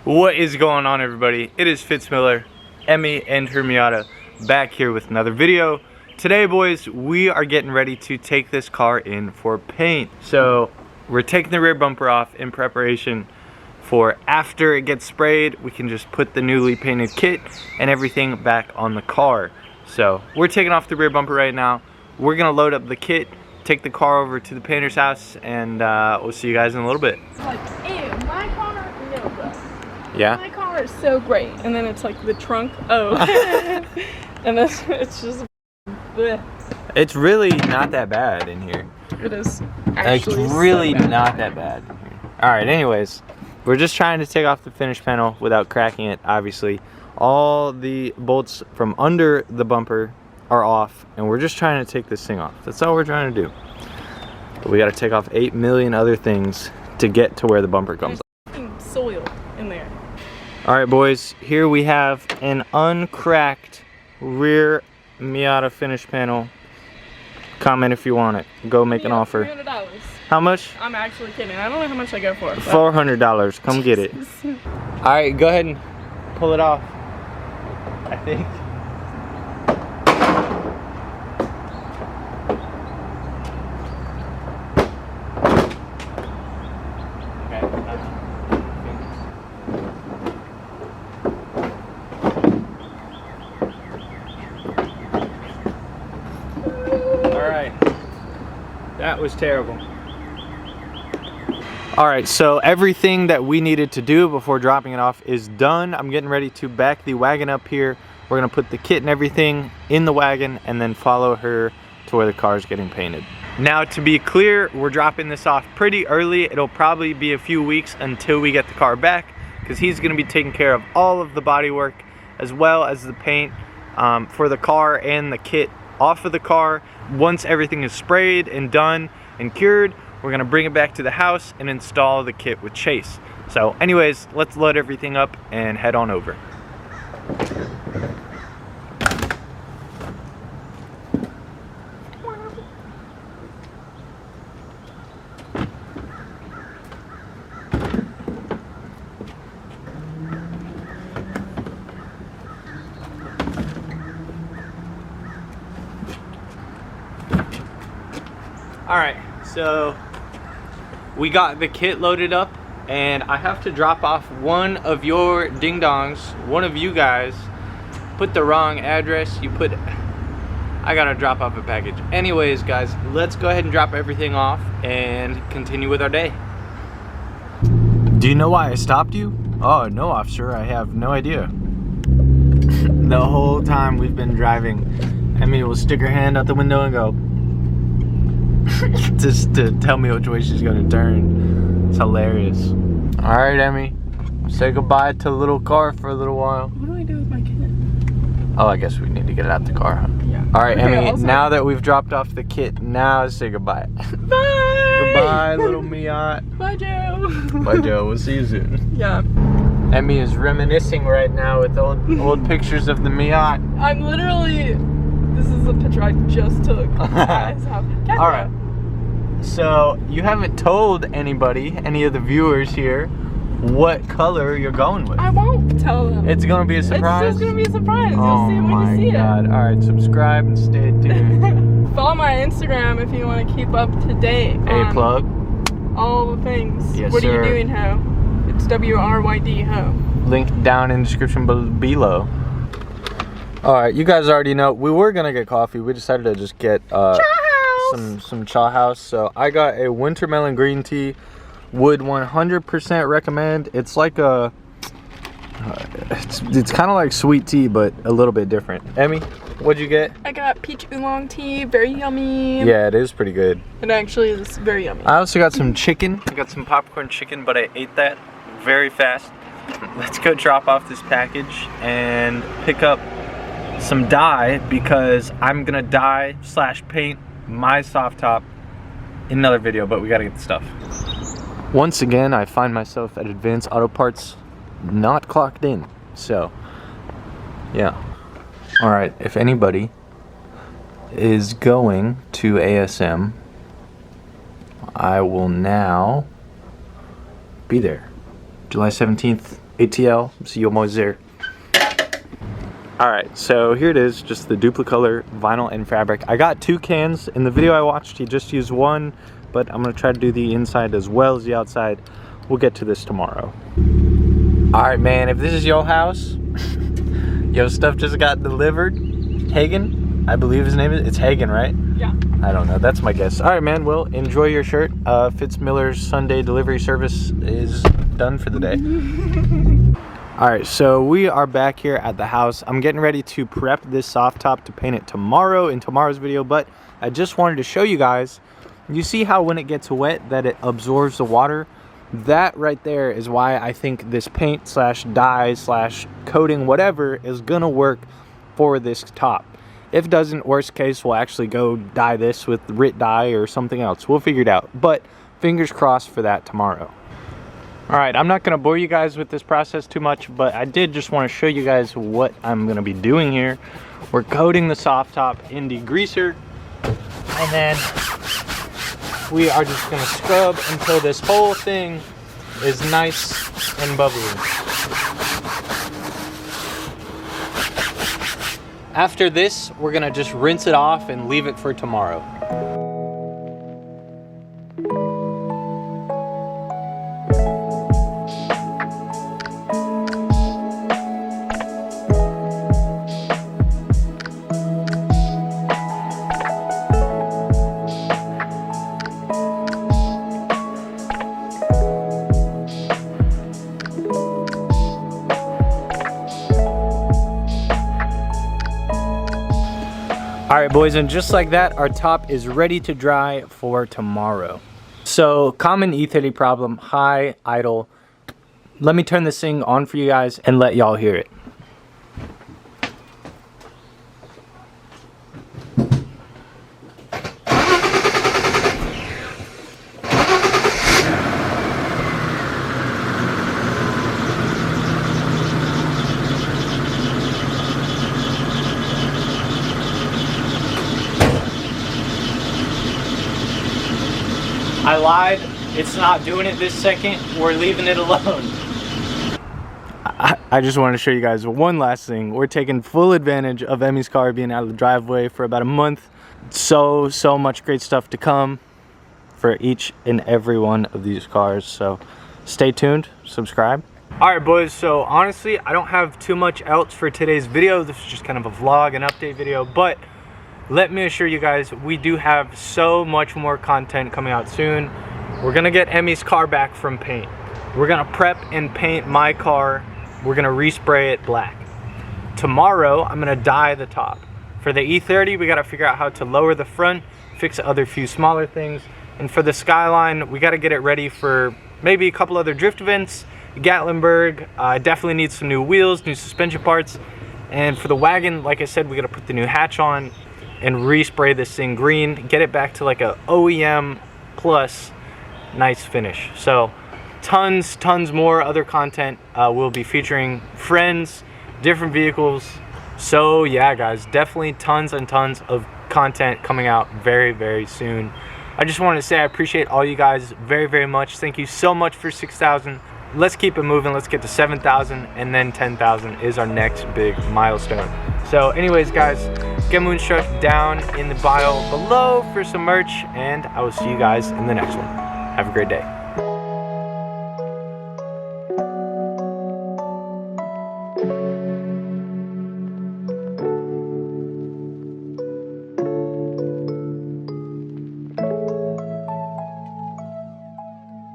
What is going on, everybody? It is Fitz Miller, Emmy and her Miata, back here with another video. Today, boys, we are getting ready to take this car in for paint. So we're taking the rear bumper off in preparation for after it gets sprayed, we can just put the newly painted kit and everything back on the car. So we're taking off the rear bumper right now. We're gonna load up the kit, take the car over to the painter's house, and we'll see you guys in a little bit. It's like, ew, my car, no, bro. Yeah? My car is so great. And then it's like the trunk, oh. And then it's just, bleh. It's really not that bad in here. It is actually It's really so bad. not that bad in here. Alright, anyways, we're just trying to take off the finish panel without cracking it, obviously. All the bolts from under the bumper are off, and we're just trying to take this thing off. That's all we're trying to do. But we gotta take off 8 million other things to get to where the bumper comes. There's soil in there. Alright, boys, here we have an uncracked rear Miata finish panel. Comment if you want it. Go make an offer. $300. How much? I'm actually kidding. I don't know how much I go for. But... $400. Come get it. Alright, go ahead and pull it off. I think. That was terrible. Alright, so everything that we needed to do before dropping it off is done. I'm getting ready to back the wagon up here. We're going to put the kit and everything in the wagon and then follow her to where the car is getting painted. Now, to be clear, we're dropping this off pretty early. It'll probably be a few weeks until we get the car back, because he's going to be taking care of all of the body work as well as the paint for the car and the kit off of the car. Once everything is sprayed and done and cured, we're gonna bring it back to the house and install the kit with Chase. So anyways, let's load everything up and head on over. Alright, so we got the kit loaded up, and I have to drop off one of your ding-dongs. One of you guys put the wrong address. I gotta drop off a package. Anyways, guys, let's go ahead and drop everything off and continue with our day. Do you know why I stopped you? Oh, no, officer, I have no idea. The whole time we've been driving, Emmy will stick her hand out the window and go, just to tell me which way she's gonna turn. It's hilarious. Alright, Emmy, say goodbye to the little car for a little while. What do I do with my kit? Oh, I guess we need to get it out the car, huh? Yeah. Alright, Okay, Emmy, also... now that we've dropped off the kit, now say goodbye. Bye! Goodbye, little Miata. Bye, Joe. Bye, Joe. We'll see you soon. Yeah. Emmy is reminiscing right now with old pictures of the Miata. I'm literally... This is a picture I just took. Alright. So, you haven't told anybody, any of the viewers here, what color you're going with. I won't tell them. It's gonna be a surprise? It's just gonna be a surprise. Oh, You'll see it when you see my God. Alright, subscribe and stay tuned. Follow my Instagram if you want to keep up to date. A plug. All the things. Yes, what sir. are you doing, ho? It's WRYD, ho. Link down in the description below. Alright, you guys already know, we were gonna get coffee. We decided to just get some Chaw House. So I got a winter melon green tea. Would 100% recommend. It's like a it's kind of like sweet tea, but a little bit different. Emmy, what'd you get? I got peach oolong tea, very yummy. Yeah, it is pretty good. It actually is very yummy. I also got some chicken. I got some popcorn chicken, but I ate that very fast. Let's go drop off this package and pick up some dye, because I'm gonna dye / paint my soft top in another video, but we gotta get the stuff. Once again, I find myself at Advanced Auto Parts, not clocked in. So, yeah. Alright, if anybody is going to ASM, I will now be there. July 17th, ATL, see you almost there. Alright, so here it is, just the Duplicolor vinyl and fabric. I got 2 cans. In the video I watched, he just used 1, but I'm going to try to do the inside as well as the outside. We'll get to this tomorrow. Alright, man, if this is your house, your stuff just got delivered. Hagen, I believe his name is. It's Hagen, right? Yeah. I don't know, that's my guess. Alright, man, well, enjoy your shirt. Fitz Miller's Sunday delivery service is done for the day. Alright, so we are back here at the house. I'm getting ready to prep this soft top to paint it tomorrow in tomorrow's video, but I just wanted to show you guys. You see how when it gets wet that it absorbs the water? That right there is why I think this paint slash dye slash coating, whatever, is gonna work for this top. If it doesn't, worst case, we'll actually go dye this with RIT dye or something else. We'll figure it out, but fingers crossed for that tomorrow. Alright, I'm not going to bore you guys with this process too much, but I did just want to show you guys what I'm going to be doing here. We're coating the soft top in degreaser, and then we are just going to scrub until this whole thing is nice and bubbly. After this, we're going to just rinse it off and leave it for tomorrow. Alright boys, and just like that, our top is ready to dry for tomorrow. So, common E30 problem, high, idle. Let me turn this thing on for you guys and let y'all hear it. I lied, it's not doing it this second, we're leaving it alone. I just wanted to show you guys one last thing. We're taking full advantage of Emmy's car being out of the driveway for about a month. So much great stuff to come for each and every one of these cars. So stay tuned, subscribe. Alright boys, so honestly, I don't have too much else for today's video. This is just kind of a vlog, an update video, but let me assure you guys, we do have so much more content coming out soon. We're gonna get Emmy's car back from paint. We're gonna prep and paint my car. We're gonna respray it black. Tomorrow, I'm gonna dye the top. For the E30, we gotta figure out how to lower the front, fix other few smaller things. And for the Skyline, we gotta get it ready for maybe a couple other drift events. Gatlinburg, definitely needs some new wheels, new suspension parts. And for the wagon, like I said, we gotta put the new hatch on and respray this thing green, get it back to like a OEM plus nice finish. So tons more other content. We'll be featuring friends, different vehicles. So yeah guys, definitely tons and tons of content coming out very soon. I just wanted to say I appreciate all you guys very much. Thank you so much for 6,000. Let's keep it moving. Let's get to 7,000, and then 10,000 is our next big milestone. So anyways guys, get Moonstruck down in the bio below for some merch, and I will see you guys in the next one. Have a great day.